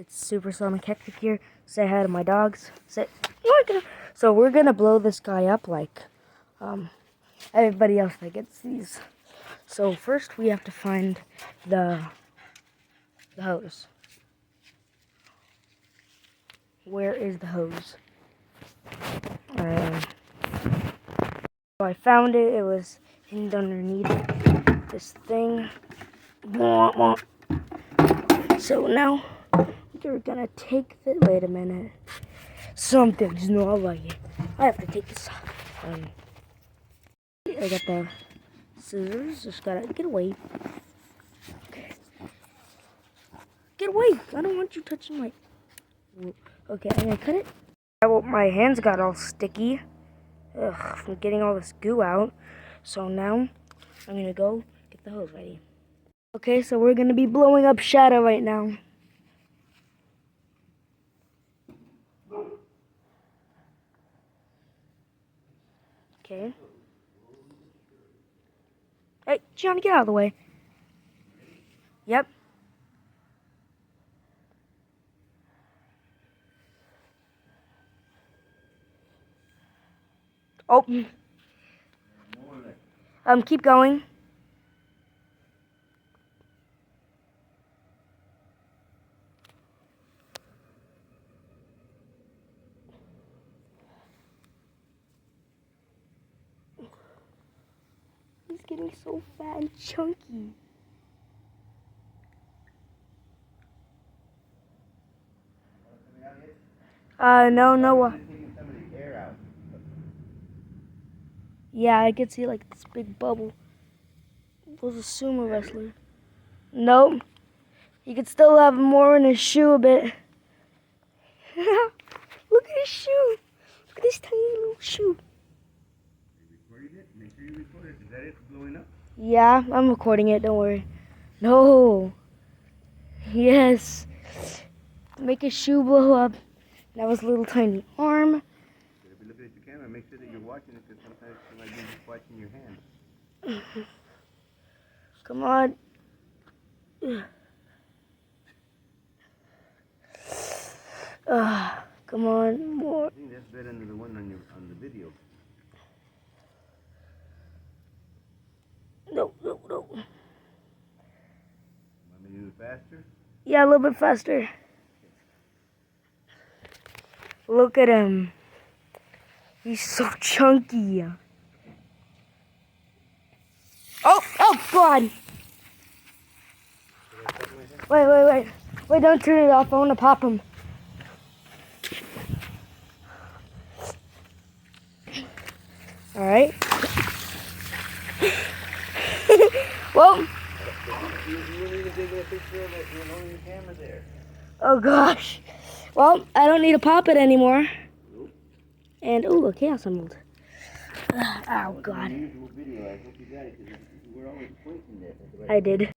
It's Supersonic Hectic here. Say hi to my dogs. So we're gonna blow this guy up like everybody else that gets these. So first we have to find the hose. Where is the hose? So I found it. It was hidden underneath this thing. So now we're gonna take the. Wait a minute. Something's not like it. I have to take this off. I got the scissors. Just gotta get away. Okay. Get away! I don't want you touching my. Okay, I'm gonna cut it. My hands got all sticky. Ugh, from getting all this goo out. So now I'm gonna go get the hose ready. Okay, so we're gonna be blowing up Shadow right now. Okay. Hey, Johnny, get out of the way. Yep. Oh. Keep going. He's getting so fat and chunky. No. Yeah, I could see like this big bubble. It was a sumo wrestler. Nope. He could still have more in his shoe a bit. Look at his shoe. Look at this tiny little shoe. Recording it? Make sure you record it. Is that it blowing up? Yeah, I'm recording it. Don't worry. No. Yes. Make his shoe blow up. That was a little tiny arm. You gotta be looking at the camera. Make sure that you're watching it, because sometimes you might be just watching your hand. Come on. Come on, more. I think that's better than the one on the video. No. Want me to do it faster? Yeah, a little bit faster. Look at him. He's so chunky. Oh, God. Wait, don't turn it off. I want to pop him. All right. Well. You need to take a picture of it. You're holding the camera there. Oh, gosh. Well, I don't need to pop it anymore. Nope. And, a Chaos Emerald. Oh, God. Video. I hope you got it, because we're always pointing there. I did.